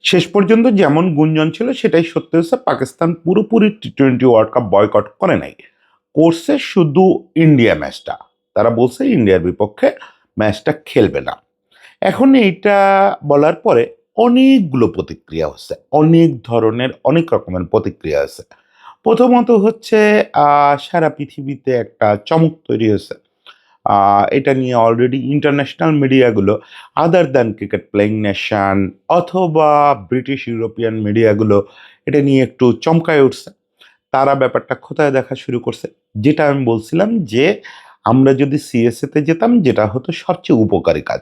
শেষ পর্যন্ত যেমন গুঞ্জন ছিল সেটাই সত্যি হচ্ছে, পাকিস্তান পুরোপুরি টি-20 ওয়ার্ল্ড কাপ বয়কট করে নাই, করছে শুধু ইন্ডিয়া ম্যাচটা। তারা বলছে ইন্ডিয়ার বিপক্ষে ম্যাচটা খেলবে না। এখন এইটা বলার পরে অনেকগুলো প্রতিক্রিয়া হচ্ছে, অনেক ধরনের অনেক রকমের প্রতিক্রিয়া আছে। প্রথমত হচ্ছে সারা পৃথিবীতে একটা চমক তৈরি হয়েছে। এটা নিয়ে অলরেডি ইন্টারন্যাশনাল মিডিয়াগুলো, other than cricket playing nation অথবা ব্রিটিশ ইউরোপিয়ান মিডিয়াগুলো এটা নিয়ে একটু চমকায় উঠছে। তারা ব্যাপারটা খোঁতায় দেখা শুরু করছে। যেটা আমি বলছিলাম যে আমরা যদি সিএসএ তে যেতাম, যেটা হতো সবচেয়ে উপকারী কাজ।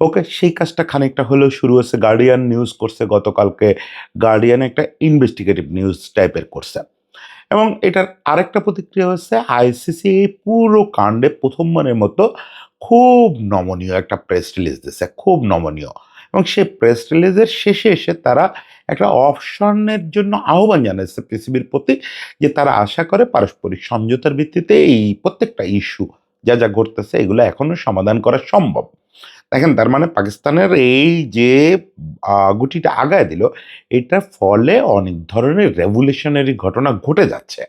ওকে, সেই কাজটা খানিকটা হলেও শুরু হয়েছে। গার্ডিয়ান নিউজ করছে গতকালকে, গার্ডিয়ান একটা ইনভেস্টিগেটিভ নিউজ টাইপের করছে। এবং এটার আরেকটা প্রতিক্রিয়া হচ্ছে আইসিসি এই পুরো কাণ্ডে প্রথমবারের মতো খুব নমনীয় একটা প্রেস রিলিজ দিচ্ছে, খুব নমনীয়। এবং সেই প্রেস রিলিজের শেষে এসে তারা একটা অপশনের জন্য আহ্বান জানাচ্ছে পৃথিবীর প্রতি, যে তারা আশা করে পারস্পরিক সমঝোতার ভিত্তিতে এই প্রত্যেকটা ইস্যু যা যা ঘটতেছে এগুলো এখনো সমাধান করা সম্ভব। দেখেন, তার মানে পাকিস্তানের এই যে গুটিটা আগায় দিল, এটার ফলে অনেক ধরনের রেভলিউশনারি ঘটনা ঘটে যাচ্ছে।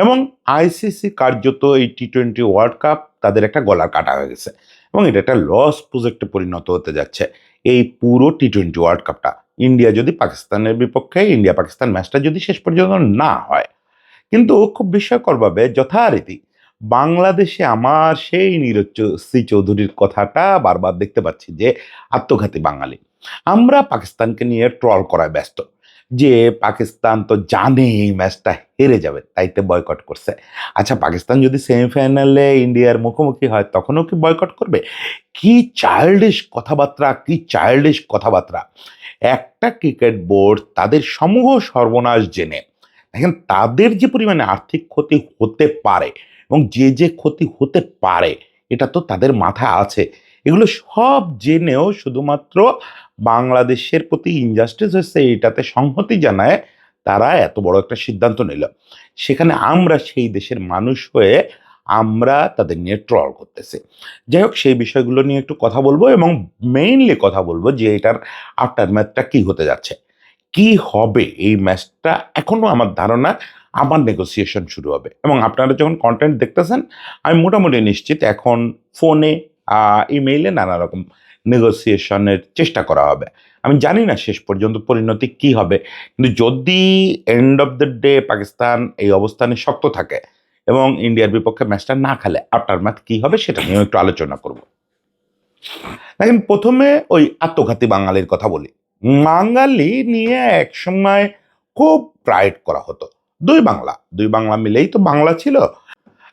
এবং আইসিসি কার্যত এই টি-20 ওয়ার্ল্ড কাপ তাদের একটা গলার কাটা হয়ে গেছে, এবং এটা একটা লস প্রজেক্টে পরিণত হতে যাচ্ছে। এই পুরো টি-20 ওয়ার্ল্ড কাপটা ইন্ডিয়া যদি পাকিস্তানের বিপক্ষে, ইন্ডিয়া পাকিস্তান ম্যাচটা যদি শেষ পর্যন্ত না হয়, কিন্তু খুব বিস্ময়করভাবে যথারীতি বাংলাদেশে আমার সেই নীরজ সি চৌধুরীর কথাটা বারবার দেখতে পাচ্ছি, যে আত্মঘাতী বাঙালি। আমরা পাকিস্তানকে নিয়ে ট্রল করায় ব্যস্ত, যে পাকিস্তান তো জানে এই ম্যাচটা হেরে যাবে, তাইতে বয়কট করছে। আচ্ছা, পাকিস্তান যদি সেমিফাইনালে ইন্ডিয়ার মুখোমুখি হয় তখনও কি বয়কট করবে? কি চাইল্ডিশ কথাবার্তা, কি চাইল্ডিশ কথাবার্তা! একটা ক্রিকেট বোর্ড তাদের সমূহ সর্বনাশ জেনে, দেখেন তাদের যে পরিমাণে আর্থিক ক্ষতি হতে পারে এবং যে যে ক্ষতি হতে পারে এটা তো তাদের মাথায় আছে, এগুলো সব জেনেও শুধুমাত্র বাংলাদেশের প্রতি ইনজাস্টিস হচ্ছে এটাতে সংহতি জানায় তারা এত বড় একটা সিদ্ধান্ত নিল। সেখানে আমরা সেই দেশের মানুষ হয়ে আমরা তাদের নিয়ে ট্রল করতেছি। যাই হোক, সেই বিষয়গুলো নিয়ে একটু কথা বলবো, এবং মেইনলি কথা বলবো যে এটার আফটার ম্যাথটা কি হতে যাচ্ছে, কি হবে এই ম্যাচটা। এখনো আমার ধারণা আবার নেগোসিয়েশন শুরু হবে, এবং আপনারা যখন কন্টেন্ট দেখতেছেন আমি মোটামুটি নিশ্চিত এখন ফোনে, ইমেইলে নানা রকম নেগোসিয়েশনের চেষ্টা করা হবে। আমি জানি না শেষ পর্যন্ত পরিণতি কি হবে, কিন্তু যদি end of the day Pakistan এই অবস্থানে শক্ত থাকে এবং ইন্ডিয়ার বিপক্ষে ম্যাচটা না খেলে, আফটার ম্যাথ কি হবে সেটা নিয়েও একটু আলোচনা করব। দেখেন, প্রথমে ওই আত্মঘাতী বাঙালির কথা বলি। বাঙালি নিয়ে একসময় খুব প্রাইড করা হতো। দুই বাংলা মিলেই তো বাংলা ছিল,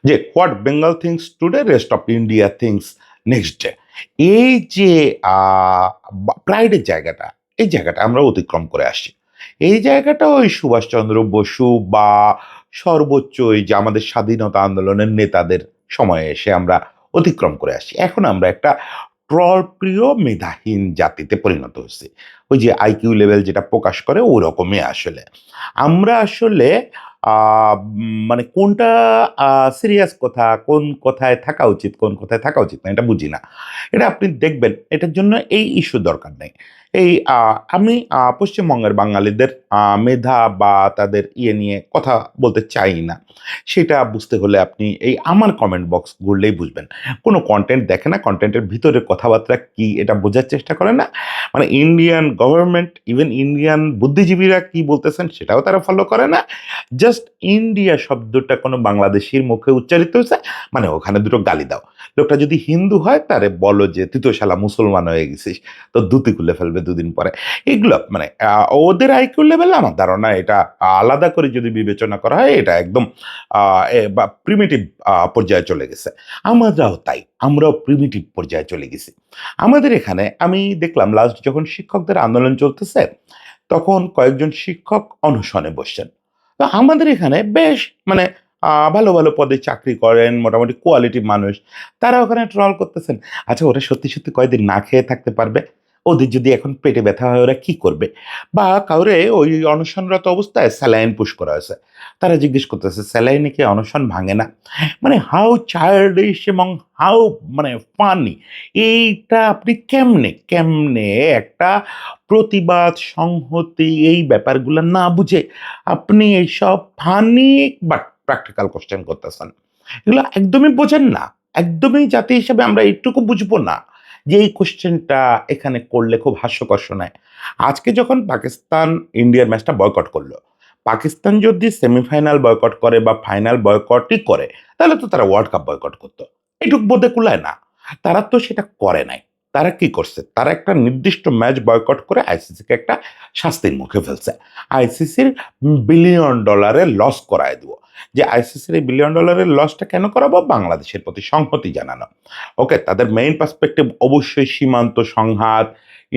যে what Bengal things today rest of India things next day. এই যে প্রাইডের জায়গাটা, এই জায়গাটা আমরা অতিক্রম করে আসছি। এই জায়গাটা ওই সুভাষচন্দ্র বসু বা সর্বোচ্চ ওই যে আমাদের স্বাধীনতা আন্দোলনের নেতাদের সময়ে এসে আমরা অতিক্রম করে আসছি। এখন আমরা একটা ট্রল প্রিয় মেধাহীন জাতিতে পরিণত হচ্ছে। ওই যে আইকিউ লেভেল যেটা প্রকাশ করে ওরকমই আসলে আমরা আসলে মানে কোনটা সিরিয়াস কথা, কোন কথায় থাকা উচিত, কোন কথায় থাকা উচিত না, এটা বুঝি না। এটা আপনি দেখবেন, এটার জন্য এই ইস্যু দরকার নেই। এই আমি পশ্চিমবঙ্গের বাঙালিদের মেধা বা তাদের ইয়ে নিয়ে কথা বলতে চাই না। সেটা বুঝতে হলে আপনি এই আমার কমেন্ট বক্স ঘুরলেই বুঝবেন। কোনো কনটেন্ট দেখে না, কনটেন্টের ভিতরে কথাবার্তা কি এটা বোঝার চেষ্টা করে না। মানে ইন্ডিয়ান গভর্নমেন্ট, ইভেন ইন্ডিয়ান বুদ্ধিজীবীরা কি বলতেছেন সেটাও তারা ফলো করে না। জাস্ট ইন্ডিয়া শব্দটা কোনো বাংলাদেশীর মুখে উচ্চারিত হয়েছে, মানে ওখানে দুটো গালি দাও। লোকটা যদি হিন্দু হয় তারে বলো যে তুই তো শালা মুসলমান হয়ে গেছিস, তো ধুতি খুলে ফেলবে দুদিন পরে। এগুলো মানে ওদের আইকিউ লেভেল আমার ধারণা এটা আলাদা করে যদি বিবেচনা করা হয় এটা একদম বা প্রিমিটিভ পর্যায়ে চলে গেছে। আমরাও তাই, আমরাও প্রিমিটিভ পর্যায়ে চলে গেছি। আমাদের এখানে আমি দেখলাম লাস্ট যখন শিক্ষকদের আন্দোলন চলতেছে তখন কয়েকজন শিক্ষক অনশনে বসছেন। তো আমাদের এখানে বেশ মানে ভালো ভালো পদে চাকরি করেন, মোটামুটি কোয়ালিটি মানুষ, তারা ওখানে ট্রল করতেছেন। আচ্ছা, ওরা সত্যি সত্যি কয়দিন না খেয়ে থাকতে পারবে? ওদের যদি এখন পেটে ব্যথা হয় ওরা কি করবে? বা কাউরে ওই অনশনরত অবস্থায় স্যালাইন পুশ করা হয়েছে। তারা জিজ্ঞেস করতেছে, "স্যালাইনে কি অনশন ভাঙে না?" মানে হাউ চাইল্ডিশ এবং হাউ মানে ফানি! এইটা আপনি কেমনে একটা প্রতিবাদ, সংহতি এই ব্যাপারগুলা না বুঝে আপনি এইসব ফানি বাট প্র্যাকটিক্যাল কোয়েশ্চেন করতেছেন। এগুলো একদমই বোঝেন না। একদমই জাতি হিসেবে আমরা এইটুকু বুঝবো না যে এই কোয়েশ্চেনটা এখানে করলে খুব হাস্যকর শোনায়। আজকে যখন পাকিস্তান ইন্ডিয়ার ম্যাচটা বয়কট করল, পাকিস্তান যদি সেমিফাইনাল বয়কট করে বা ফাইনাল বয়কটই করে, তাহলে তো তারা ওয়ার্ল্ড কাপ বয়কট করত। এটুক বোধে কুলায় না। তারা তো সেটা করে নাই। তারা কি করছে? তারা একটা নির্দিষ্ট ম্যাচ বয়কট করে আইসিসিকে একটা শাস্তির মুখে ফেলছে। আইসিসির বিলিয়ন ডলারের লস করায় দিব। যে আইসিসির এই বিলিয়ন ডলারের লসটা কেন করাবো? বাংলাদেশের প্রতি সংহতি জানানো। ওকে, তাদের মেইন পার্সপেক্টিভ অবশ্যই সীমান্ত সংঘাত,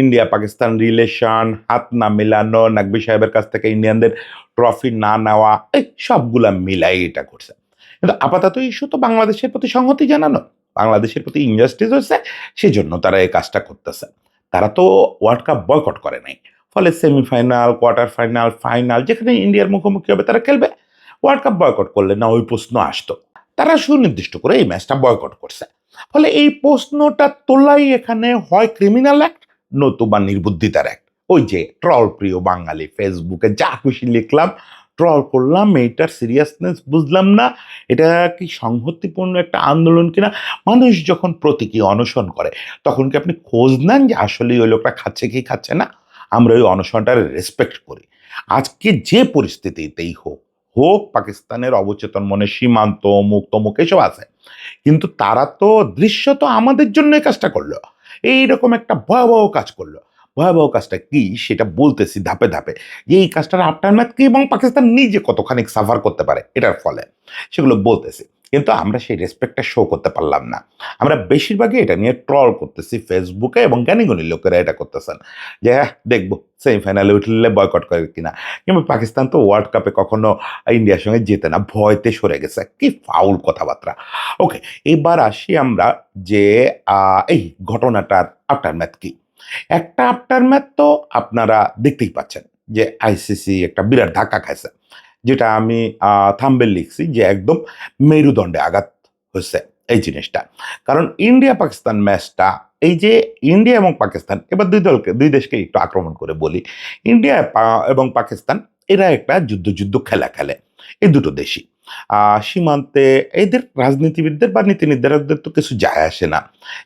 ইন্ডিয়া পাকিস্তান রিলেশন, হাত না মেলানো, নাকবি সাহেবের কাছ থেকে ইন্ডিয়ানদের ট্রফি না নেওয়া, এই সবগুলা মিলাই এটা করছে। কিন্তু আপাতত ইস্যু তো বাংলাদেশের প্রতি সংহতি জানানো। বাংলাদেশের প্রতি ইনজাস্টিস হয়েছে, সেজন্য তারা এই কাজটা করতেছে। তারা তো ওয়ার্ল্ড কাপ বয়কট করে নাই। ফলে সেমিফাইনাল, কোয়ার্টার ফাইনাল, ফাইনাল যেখানে ইন্ডিয়ার মুখোমুখি হবে তারা খেলবে। ওয়ার্ল্ড কাপ বয়কট করলে না ওই প্রশ্ন আসতো। তারা সুনির্দিষ্ট করে এই ম্যাচটা বয়কট করছে। ফলে এই প্রশ্নটা তোলাই এখানে হয় ক্রিমিনাল অ্যাক্ট নতুবা নির্বুদ্ধিতার অ্যাক্ট। ওই যে ট্রল প্রিয় বাঙালি ফেসবুকে যা খুশি লিখলাম, ট্রল করলাম, এইটার সিরিয়াসনেস বুঝলাম না, এটা কি সংহতিপূর্ণ একটা আন্দোলন কিনা। মানুষ যখন প্রতীকী অনশন করে তখন কি আপনি খোঁজ নেন যে আসলে ওই লোকটা খাচ্ছে কি খাচ্ছে না? আমরা ওই অনশনটার রেসপেক্ট করি। আজকে যে পরিস্থিতিতেই হোক, পাকিস্তানের অবচেতন মনে সীমান্ত অমুক তমুক এসব আছে, কিন্তু তারা তো দৃশ্যত আমাদের জন্য এই কাজটা করলো। এইরকম একটা ভয়াবহ কাজ করলো। ভয়াবহ কাজটা কি সেটা বলতেছি ধাপে ধাপে, যে এই কাজটার আফটারম্যাথ কি এবং পাকিস্তান নিজে কতখানি সাফার করতে পারে এটার ফলে, সেগুলো বলতেছি। কিন্তু আমরা সেই রেসপেক্টটা শো করতে পারলাম না। আমরা বেশিরভাগই এটা নিয়ে ট্রল করতেছি ফেসবুকে, এবং জ্ঞানীগুণী লোকেরা এটা করতেছেন যে দেখবো সেমিফাইনালে উঠলে বয়কট করে কিনা। কিন্তু পাকিস্তান তো ওয়ার্ল্ড কাপে কখনো ইন্ডিয়ার সঙ্গে জেতে না, ভয়তে সরে গেছে। কি ফাউল কথাবার্তা। ওকে, এবার আসি আমরা যে এই ঘটনাটার আফটারম্যাথ কি। একটা আফটারম্যাথ তো আপনারা দেখতেই পাচ্ছেন যে আইসিসি একটা বিরাট ধাক্কা খাইছে, যেটা আমি থাম্বেল লিখছি যে একদম মেরুদণ্ডে আঘাত হয়েছে এই জিনিসটা। কারণ ইন্ডিয়া পাকিস্তান ম্যাচটা, এই যে ইন্ডিয়া এবং পাকিস্তান, এবার দুই দেশকে একটু আক্রমণ করে বলি। ইন্ডিয়া এবং পাকিস্তান এরা একটা যুদ্ধ খেলা খেলে, এই দুটো দেশই। সীমান্তে এদের রাজনীতিবিদদের বা নীতি নির্ধারকদের তো কিছু যায় আসে না।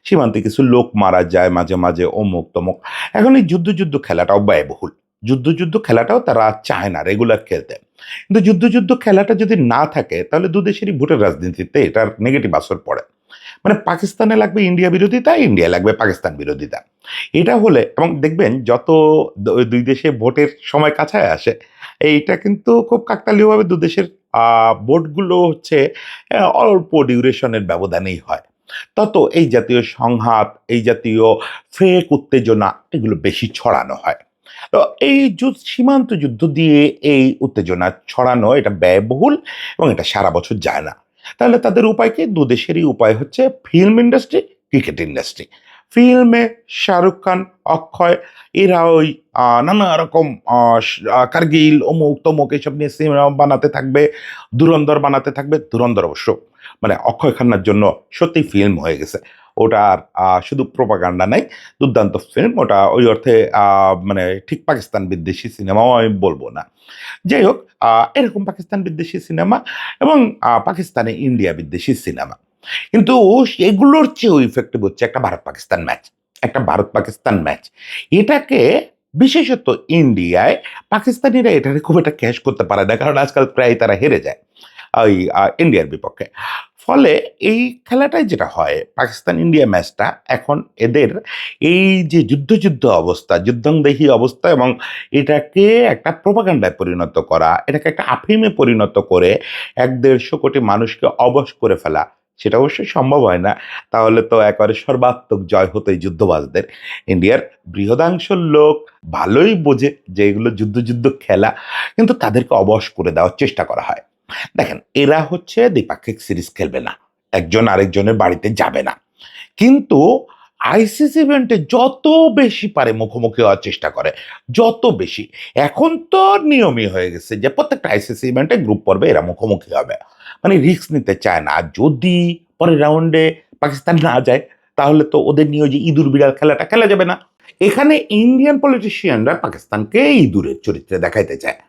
সীমান্তে কিছু লোক মারা যায় মাঝে মাঝে, অমুক তমুক। এখন এই যুদ্ধ খেলাটাও ব্যয়বহুল। যুদ্ধ খেলাটাও তারা চায় না রেগুলার খেলতে। কিন্তু যুদ্ধ খেলাটা যদি না থাকে তাহলে দুদেশেরই ভোটের রাজনীতিতে এটার নেগেটিভ আসর পড়ে। মানে পাকিস্তানে লাগবে ইন্ডিয়া বিরোধিতা, ইন্ডিয়া লাগবে পাকিস্তান বিরোধিতা। এটা হলে, এবং দেখবেন যত দুই দেশে ভোটের সময় কাছায় আসে, এইটা কিন্তু খুব কাকতালীয়ভাবে দুদেশের ভোটগুলো হচ্ছে অল্প ডিউরেশনের ব্যবধানেই হয়। তত এই জাতীয় সংঘাত, এই জাতীয় ফেক উত্তেজনা এগুলো বেশি ছড়ানো হয়। তো এই সীমান্ত যুদ্ধ দিয়ে এই উত্তেজনা ছড়ানো এটা ব্যয়বহুল এবং এটা সারা বছর যায় না। তাহলে তাদের উপায় কি? দুদেশেরই উপায় হচ্ছে ফিল্ম ইন্ডাস্ট্রি, ক্রিকেট ইন্ডাস্ট্রি। ফিল্মে শাহরুখ খান, অক্ষয় এরা ওই নানা রকম কার্গিল, অমুক তমুক এসব নিয়ে সিনেমা বানাতে থাকবে, ধুরন্ধর বানাতে থাকবে। ধুরন্ধর অবশ্য মানে অক্ষয় খান্নার জন্য সত্যি ফিল্ম হয়ে গেছে। ওটা আর শুধু প্রোপাগান্ডা নাই, দুর্দান্ত ফিল্ম। ওটা ওই অর্থে মানে ঠিক পাকিস্তান বিদ্বেষী সিনেমাও আমি বলব না। যাই হোক, এরকম পাকিস্তান বিদ্বেষী সিনেমা এবং পাকিস্তানে ইন্ডিয়া বিদ্বেষী সিনেমা। কিন্তু সেগুলোর চেয়েও ইফেক্টিভ হচ্ছে একটা ভারত পাকিস্তান ম্যাচ। একটা ভারত পাকিস্তান ম্যাচ। এটাকে বিশেষত ইন্ডিয়ায় পাকিস্তানিরা এটাকে খুব একটা ক্যাশ করতে পারে না। কারণ আজকাল প্রায় তারা হেরে যায় ওই ইন্ডিয়ার বিপক্ষে। ফলে এই খেলাটায় যেটা হয়, পাকিস্তান ইন্ডিয়া ম্যাচটা এখন এদের এই যে যুদ্ধ অবস্থা, যুদ্ধংদেহী অবস্থা, এবং এটাকে একটা প্রোপাগান্ডায় পরিণত করা, এটাকে একটা আফিমে পরিণত করে ১-১৫০ কোটি মানুষকে অবশ করে ফেলা, সেটা অবশ্যই সম্ভব হয় না। তাহলে তো একেবারে সর্বাত্মক জয় হতো এই যুদ্ধবাজদের। ইন্ডিয়ার বৃহদাংশ লোক ভালোই বোঝে যে এগুলো যুদ্ধ খেলা, কিন্তু তাদেরকে অবশ করে দেওয়ার চেষ্টা করা হয়। দেখেন, এরা হচ্ছে দ্বিপাক্ষিক সিরিজ খেলবে না, একজন আরেকজনের বাড়িতে যাবে না। কিন্তু আইসিসি ইভেন্টে যত বেশি পারে মুখোমুখি হওয়ার চেষ্টা করে, যত বেশি। এখন তো নিয়মই হয়ে গেছে যে প্রত্যেকটা আইসিসি ইভেন্টে গ্রুপ পর্বে এরা মুখোমুখি হবে, মানে রিস্ক নিতে চায় না। আর যদি পরের রাউন্ডে পাকিস্তান না যায়, তাহলে তো ওদের নিয়ে যে ইঁদুর বিড়াল খেলাটা খেলা যাবে না। এখানে ইন্ডিয়ান পলিটিশিয়ানরা পাকিস্তানকে ইঁদুরের চরিত্রে দেখাইতে চায়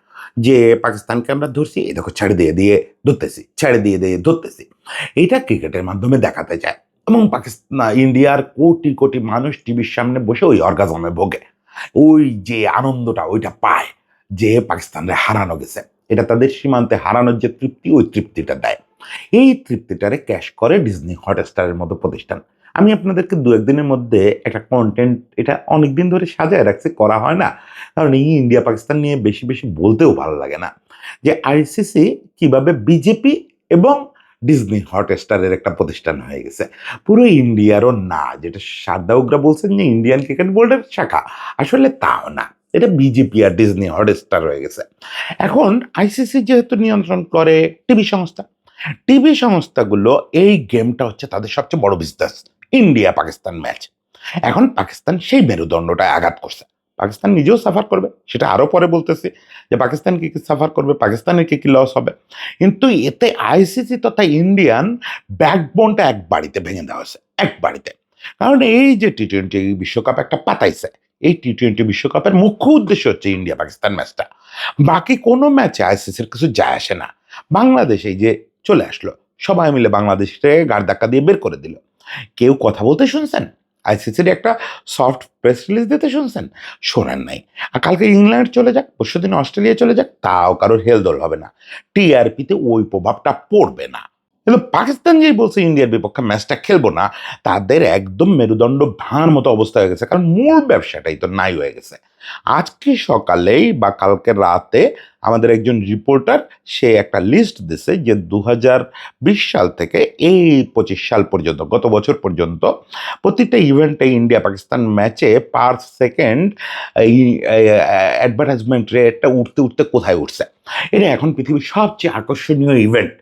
যে পাকিস্তানকে আমরা ধরছি, এই দেখো ছেড়ে দিয়ে দিয়ে ধরতেছি, ছেড়ে দিয়ে দিয়ে ধরতেছি। এটা ক্রিকেটের মাধ্যমে দেখাতে চায়। এবং পাকিস্তান ইন্ডিয়ার কোটি কোটি মানুষ টিভির সামনে বসে ওই অর্গাজমে ভোগে, ওই যে আনন্দটা ওইটা পায় যে পাকিস্তানরে হারানো গেছে। এটা তাদের সীমান্তে হারানোর যে তৃপ্তি, ওই তৃপ্তিটা দেয়। এই তৃপ্তিটারে ক্যাশ করে ডিজনি হটস্টারের মতো প্রতিষ্ঠান। আমি আপনাদেরকে দু একদিনের মধ্যে একটা কন্টেন্ট, এটা অনেকদিন ধরে সাজায় রাখছি, করা হয় না, কারণ এই ইন্ডিয়া পাকিস্তান নিয়ে বেশি বেশি বলতেও ভালো লাগে না, যে আইসিসি কিভাবে বিজেপি এবং ডিজনি হটস্টারের একটা প্রতিষ্ঠান হয়ে গেছে, পুরো ইন্ডিয়ারও না। যেটা শারদা উগ্রা বলছেন যে ইন্ডিয়ান ক্রিকেট বোর্ডের শাখা, আসলে তাও না, এটা বিজেপি আর ডিজনি হটস্টার হয়ে গেছে। এখন আইসিসি যেহেতু নিয়ন্ত্রণ করে টিভি সংস্থা, টিভি সংস্থাগুলো, এই গেমটা হচ্ছে তাদের সবচেয়ে বড় বিজনেস, ইন্ডিয়া পাকিস্তান ম্যাচ। এখন পাকিস্তান সেই মেরুদণ্ডটায় আঘাত করছে। পাকিস্তান নিজেও সাফার করবে, সেটা আরো পরে বলতেছি যে পাকিস্তান কি কি সাফার করবে, পাকিস্তানের কি কি লস হবে। কিন্তু এতে আইসিসি তথা ইন্ডিয়ান ব্যাকবোনটা এক বাড়িতে ভেঙে দেওয়া হয়েছে, এক বাড়িতে। কারণ এই যে টি-20 বিশ্বকাপ একটা পাতাইছে, এই টি-20 বিশ্বকাপের মুখ্য উদ্দেশ্য হচ্ছে ইন্ডিয়া পাকিস্তান ম্যাচটা। বাকি কোনো ম্যাচে আইসিসির কিছু যায় আসে না। বাংলাদেশ এই যে চলে আসলো, সবাই মিলে বাংলাদেশকে গাড় ধাক্কা দিয়ে বের করে দিল। কেউ কথা বলতে শুনছেন? আইসিসির একটা সফট প্রেস রিলিজ দিতে শুনছেন? শোনেন নাই। আর কালকে ইংল্যান্ড চলে যাক, পরশুদিন অস্ট্রেলিয়া চলে যাক, তাও কারোর হেলদোল হবে না, টিআরপিতে ওই প্রভাবটা পড়বে না। কিন্তু পাকিস্তান যেই বলছে ইন্ডিয়ার বিপক্ষে ম্যাচটা খেলবো না, তাদের একদম মেরুদণ্ড ভাঙার মতো অবস্থা হয়ে গেছে, কারণ মূল ব্যবসাটাই তো নাই হয়ে গেছে। আজকে সকালেই বা কালকে রাতে আমাদের একজন রিপোর্টার, সে একটা লিস্ট দিছে যে 2020 সাল থেকে এই 25 সাল পর্যন্ত, গত বছর পর্যন্ত প্রতিটা ইভেন্টে ইন্ডিয়া পাকিস্তান ম্যাচে পার সেকেন্ড এই অ্যাডভার্টাইজমেন্ট রেটটা উঠতে উঠতে কোথায় উঠছে। এটা এখন পৃথিবীর সবচেয়ে আকর্ষণীয় ইভেন্ট।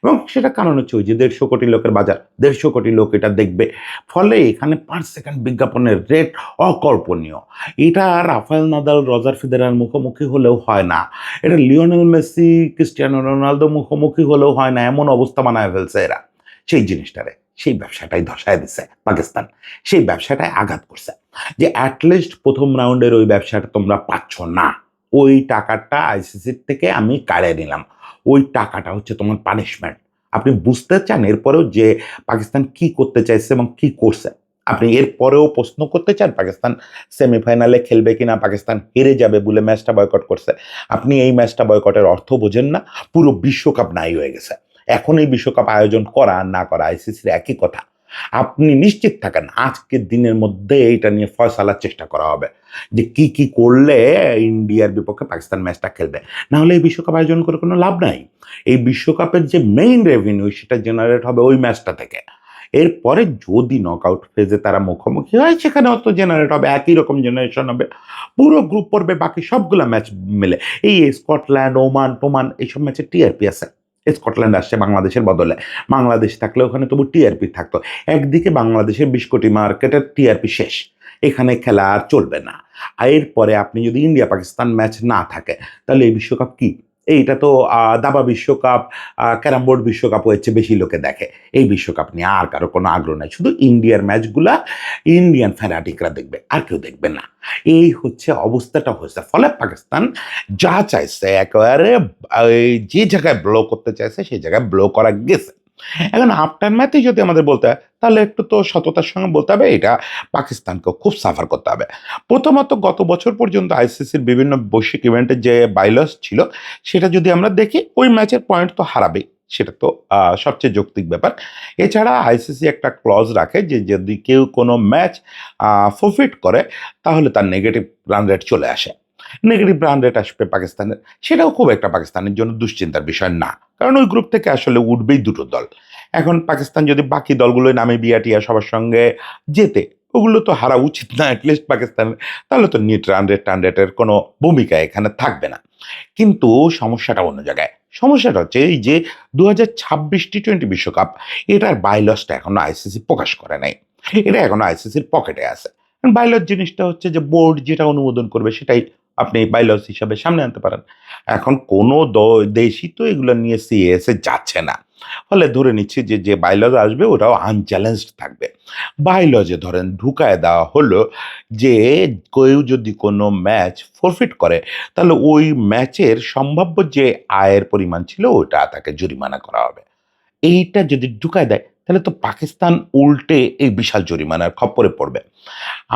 এবং সেটা কারণ হচ্ছে ওই যে 150 কোটি লোকের বাজার, 150 কোটি লোক এটা দেখবে, ফলে এখানে পার সেকেন্ড বিজ্ঞাপনের রেট অকল্পনীয়। এটা রাফায়েল নাদাল, রজার ফেদেরার মুখোমুখি হলেও হয় না, এটা লিওনেল মেসি, ক্রিস্টিয়ানো রোনালদো মুখোমুখি হলেও হয় না, এমন অবস্থা বানায় ফেলছে এরা। সেই জিনিসটারে, সেই ব্যবসাটাই ধসায় দিছে পাকিস্তান, সেই ব্যবসাটায় আঘাত করছে, যে অ্যাটলিস্ট প্রথম রাউন্ডের ওই ব্যবসাটা তোমরা পাচ্ছ না, ওই টাকাটা আইসিসির থেকে আমি কাড়ে নিলাম, ওই টাকাটা হচ্ছে তোমার পানিশমেন্ট। আপনি বুঝতে চান এরপরেও যে পাকিস্তান কি করতে চাইছে এবং কি করছে? আপনি এরপরেও প্রশ্ন করতে চান পাকিস্তান সেমিফাইনালে খেলবে কিনা, পাকিস্তান হেরে যাবে বলে ম্যাচটা বয়কট করছে? আপনি এই ম্যাচটা বয়কটের অর্থ বোঝেন না? পুরো বিশ্বকাপ নাই হয়ে গেছে। এখন এই বিশ্বকাপ আয়োজন করা আর না করা আইসিসির একই কথা। আপনি নিশ্চিত থাকেন আজকের দিনের মধ্যে এইটা নিয়ে ফয়সালার চেষ্টা করা হবে যে কি কি করলে ইন্ডিয়ার বিপক্ষে পাকিস্তান ম্যাচটা খেলবে। না হলে এই বিশ্বকাপ আয়োজন করে কোনো লাভ নাই। এই বিশ্বকাপের যে মেইন রেভিনিউ, সেটা জেনারেট হবে ওই ম্যাচটা থেকে। এরপরে যদি নকআউট ফেজে তারা মুখোমুখি হয়, সেখানে অত জেনারেট হবে, একই রকম জেনারেশন হবে পুরো গ্রুপ পর্বে বাকি সবগুলা ম্যাচ মিলে। এই স্কটল্যান্ড, ওমান টোমান, এইসব ম্যাচে টিআরপি আছে। স্কটল্যান্ড আসছে বাংলাদেশের বদলে, বাংলাদেশ থাকলে ওখানে তবু টিআরপি থাকতো। একদিকে বাংলাদেশের 20 কোটি মার্কেটের টিআরপি শেষ, এখানে খেলা আর চলবে না। আর এরপরে আপনি যদি ইন্ডিয়া পাকিস্তান ম্যাচ না থাকে, তাহলে এই বিশ্বকাপ কি? এইটা তো দাবা বিশ্বকাপ, ক্যারাম বোর্ড বিশ্বকাপ হচ্ছে বেশি লোকে দেখে। এই বিশ্বকাপ নিয়ে আর কারো কোনো আগ্রহ নাই, শুধু ইন্ডিয়ার ম্যাচগুলা ইন্ডিয়ান ফ্যানাটিকরা দেখবে, আর কেউ দেখবে না। এই হচ্ছে অবস্থাটা হয়েছে। ফলে পাকিস্তান যা চাইছে একেবারে যে জায়গায় ব্লো করতে চাইছে সেই জায়গায় ব্লো করা গেছে। এখন আফটার ম্যাথে যদি আমাদের বলতে হয়, তাহলে একটু তো সততার সঙ্গে বলতে হবে এটা পাকিস্তানকেও খুব সাফার করতে হবে। প্রথমত গত বছর পর্যন্ত আইসিসির বিভিন্ন বৈশ্বিক ইভেন্টের যে বাইলস ছিল, সেটা যদি আমরা দেখি, ওই ম্যাচের পয়েন্ট তো হারাবেই, সেটা তো সবচেয়ে যৌক্তিক ব্যাপার। এছাড়া আইসিসি একটা ক্লজ রাখে যে যদি কেউ কোনো ম্যাচ ফরফিট করে, তাহলে তার নেগেটিভ রান রেট চলে আসে। নেগেটিভ রান রেট আসবে পাকিস্তানের, সেটাও খুব একটা পাকিস্তানের জন্য দুশ্চিন্তার বিষয় না, কারণ ওই গ্রুপ থেকে আসলে উঠবেই দুটো দল। এখন পাকিস্তান যদি বাকি দলগুলো নামিবিয়া টিয়া সবার সঙ্গে জেতে, ওগুলো তো হারা উচিত না অ্যাটলিস্ট পাকিস্তানের, তাহলে তো নিট রান রেট টান রেটের কোনো ভূমিকা এখানে থাকবে না। কিন্তু সমস্যাটা অন্য জায়গায়। সমস্যাটা হচ্ছে এই যে 2026 টি-20 বিশ্বকাপ, এটার বাইলসটা এখনো আইসিসি প্রকাশ করে নাই। এটা এখনো আইসিসির পকেটে আছে। বাইলজ জিনিসটা হচ্ছে যে বোর্ড যেটা অনুমোদন করবে সেটাই আপনি বাইলজ হিসাবে সামনে আনতে পারেন। এখন কোনো দেশই তো এগুলো নিয়ে সিএসএ যাচ্ছে না। ফলে ধরে নিচ্ছি যে বাইলজ আসবে ওটাও আনচ্যালেঞ্জড থাকবে। বাইলজে ধরেন ঢুকায় দেওয়া হলো যে কেউ যদি কোনো ম্যাচ ফরফিট করে তাহলে ওই ম্যাচের সম্ভাব্য যে আয়ের পরিমাণ ছিল ওটা তাকে জরিমানা করা হবে। এইটা যদি ঢুকায় দেয় তাহলে তো পাকিস্তান উল্টে এই বিশাল জরিমানার খপ্পরে পড়বে।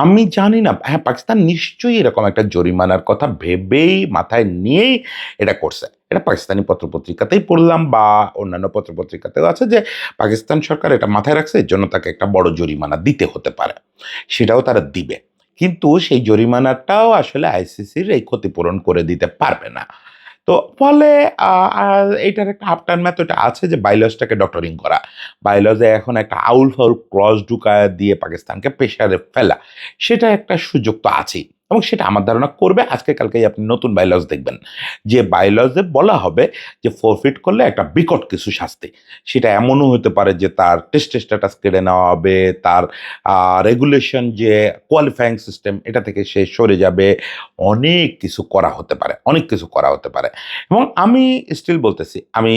আমি জানি না, হ্যাঁ, পাকিস্তান নিশ্চয়ই এরকম একটা জরিমানার কথা ভেবেই মাথায় নিয়েই এটা করছে। এটা পাকিস্তানি পত্রপত্রিকাতেই পড়লাম বা অন্যান্য পত্রপত্রিকাতেও আছে যে পাকিস্তান সরকার এটা মাথায় রাখছে, এর জন্য তাকে একটা বড় জরিমানা দিতে হতে পারে। সেটাও তারা দিবে। কিন্তু সেই জরিমানাটাও আসলে আইসিসির এই ক্ষতিপূরণ করে দিতে পারবে না। তো ফলে এইটার একটা আফটার ম্যাথড আছে যে বাইলজটাকে ডক্টরিং করা। বাইলজে এখন একটা আউল ফাউল ক্লজ ঢুকায়া দিয়ে পাকিস্তানকে প্রেশারে ফেলা। সেটা একটা সুযোগ তো আছেই এবং সেটা আমার ধারণা করবে। আজকে কালকেই আপনি নতুন বাইলজ দেখবেন। যে বাইলজে বলা হবে যে ফরফিট করলে একটা বিকট কিছু শাস্তি। সেটা এমনও হতে পারে যে তার টেস্ট স্ট্যাটাস কেড়ে নেওয়া হবে, তার রেগুলেশন যে কোয়ালিফাইং সিস্টেম এটা থেকে সে সরে যাবে। অনেক কিছু করা হতে পারে, অনেক কিছু করা হতে পারে। এবং আমি স্টিল বলতেছি, আমি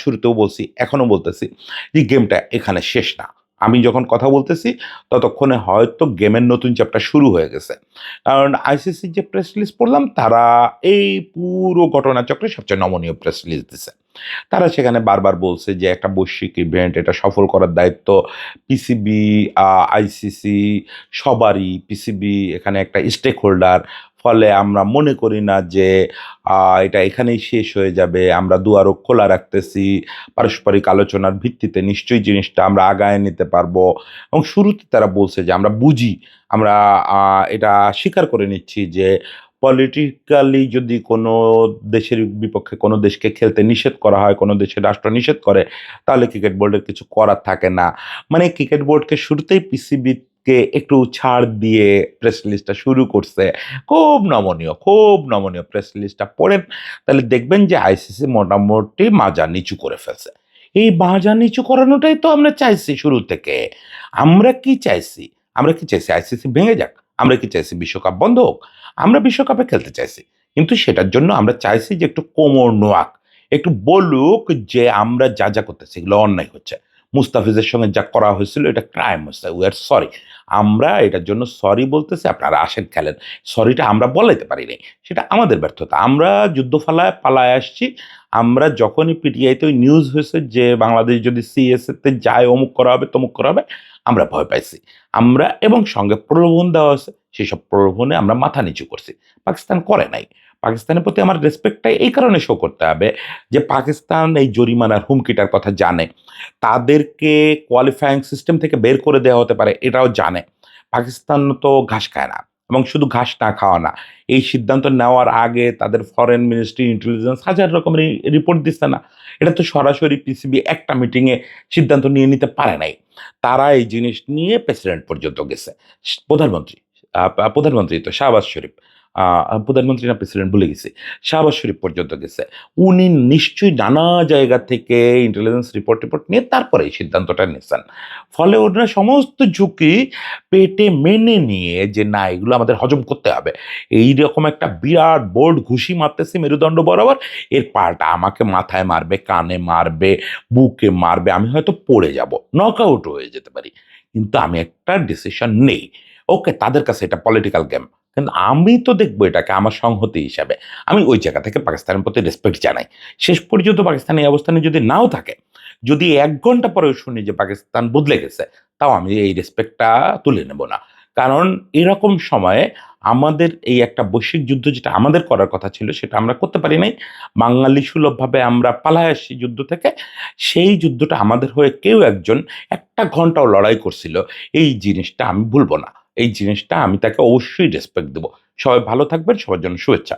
শুরুতেও বলছি, এখনো বলতেছি যে গেমটা এখানে শেষ না। আমি যখন কথা বলতেছি ততক্ষণে হয়তো গেমের নতুন চ্যাপ্টার শুরু হয়ে গেছে। কারণ আইসিসির যে প্রেস রিলিজ পড়লাম তারা এই পুরো ঘটনাচক্রে সবচেয়ে নমনীয় প্রেস রিলিজ দিছে। তারা সেখানে বারবার বলছে যে একটা বৈশ্বিক ইভেন্ট, এটা সফল করার দায়িত্ব পিসিবি, আইসিসি সবারই। পিসিবি এখানে একটা স্টেক হোল্ডার। ফলে আমরা মনে করি না যে এটা এখানেই শেষ হয়ে যাবে। আমরা দুয়ারও খোলা রাখতেছি। পারস্পরিক আলোচনার ভিত্তিতে নিশ্চয়ই জিনিসটা আমরা আগায় নিতে পারবো। এবং শুরুতে তারা বলছে যে আমরা বুঝি, আমরা এটা স্বীকার করে নিচ্ছি যে পলিটিক্যালি যদি কোনো দেশের বিপক্ষে কোনো দেশকে খেলতে নিষেধ করা হয়, কোনো দেশের রাষ্ট্র নিষেধ করে, তাহলে ক্রিকেট বোর্ডের কিছু করার থাকে না। মানে ক্রিকেট বোর্ডকে শুরুতেই পিসিবিকে একটু ছাড় দিয়ে প্রেস রিলিজটা শুরু করছে। খুব নমনীয় প্রেস রিলিজটা পড়েন, তাহলে দেখবেন যে আইসিসি মোটামুটি মাজা নিচু করে ফেলছে। এই মাজা নিচু করানোটাই তো আমরা চাইছি শুরু থেকে। আমরা কি চাইছি? আমরা কি চাইছি আইসিসি ভেঙে যাক? আমরা কি চাইছি বিশ্বকাপ বন্ধ হোক? আমরা বিশ্বকাপে খেলতে চাইছি। কিন্তু সেটার জন্য আমরা চাইছি যে একটু কোমর নোয়াক। একটু বলুক যে আমরা যা করতেছি এগুলো অন্যায় হচ্ছে। মুস্তাফিজের সঙ্গে যা করা হয়েছিল এটা ক্রাইম হচ্ছে। We are sorry. আমরা এটার জন্য সরি বলতেছি, আপনারা আসেন খেলেন। সরিটা আমরা বলাইতে পারি নাই। সেটা আমাদের ব্যর্থতা। আমরা যুদ্ধ পালায় আসছি। আমরা যখনই পিটিআইতে ওই নিউজ হয়েছে যে বাংলাদেশ যদি সিএসএ তে যায় অমুক করা হবে, তমুক করা হবে, আমরা ভয় পাইছি। আমরা এবং সঙ্গে প্রলোভন দেওয়া হয়েছে। সেসব প্রলোভনে আমরা মাথা নিচু করছি। পাকিস্তান করে নাই। পাকিস্তানের প্রতি আমার রেসপেক্টটা এই কারণে শো করতে হবে যে পাকিস্তান এই জরিমানার হুমকিটার কথা জানে। তাদেরকে কোয়ালিফাইং সিস্টেম থেকে বের করে দেওয়া হতে পারে এটাও জানে। পাকিস্তান তো ঘাস খায় না এবং শুধু ঘাস না খাওয়া না। এই সিদ্ধান্ত নেওয়ার আগে তাদের ফরেন মিনিস্ট্রি, ইন্টেলিজেন্স হাজার রকমের রিপোর্ট দিচ্ছে না? এটা তো সরাসরি পিসিবি একটা মিটিংয়ে সিদ্ধান্ত নিয়ে নিতে পারে নাই। তারা এই জিনিস নিয়ে প্রেসিডেন্ট পর্যন্ত গেছে। প্রধানমন্ত্রী, প্রধানমন্ত্রী তো শাহবাজ শরীফ। প্রধানমন্ত্রী না প্রেসিডেন্ট ভুলে গেছি। শাহবাজ শরীফ পর্যন্ত গেছে। উনি নিশ্চয়ই নানা জায়গা থেকে ইন্টেলিজেন্স রিপোর্ট নিয়ে তারপরে এই সিদ্ধান্তটা নিয়েছেন। ফলে ওনারা সমস্ত ঝুঁকি পেটে মেনে নিয়ে যে না এগুলো আমাদের হজম করতে হবে। এইরকম একটা বিরাট বোর্ড ঘুষি মারতেছে মেরুদণ্ড বরাবর, এর পাল্টা আমাকে মাথায় মারবে, কানে মারবে, বুকে মারবে, আমি হয়তো পড়ে যাব, নক আউট হয়ে যেতে পারি। কিন্তু আমি একটা ডিসিশন নেই। ওকে, তাদের কাছে এটা পলিটিক্যাল গেম। কিন্তু আমি তো দেখবো এটাকে আমার সংহতি হিসাবে। আমি ওই জায়গা থেকে পাকিস্তানের প্রতি রেসপেক্ট জানাই। শেষ পর্যন্ত পাকিস্তান এই অবস্থানে যদি নাও থাকে, যদি ১ ঘন্টা পরেও শুনি যে পাকিস্তান বদলে গেছে, তাও আমি এই রেসপেক্টটা তুলে নেব না। কারণ এরকম সময়ে আমাদের এই একটা বৈশ্বিক যুদ্ধ যেটা আমাদের করার কথা ছিল সেটা আমরা করতে পারি নাই। বাঙালি সুলভভাবে আমরা পালায় আসছি যুদ্ধ থেকে। সেই যুদ্ধটা আমাদের হয়ে কেউ একজন ১ ঘন্টাও লড়াই করছিল। এই জিনিসটা আমি ভুলব না। এই জিনিসটা আমি তাকে অবশ্যই রেসপেক্ট দেব। সবাই ভালো থাকবেন। সবার জন্য শুভেচ্ছা।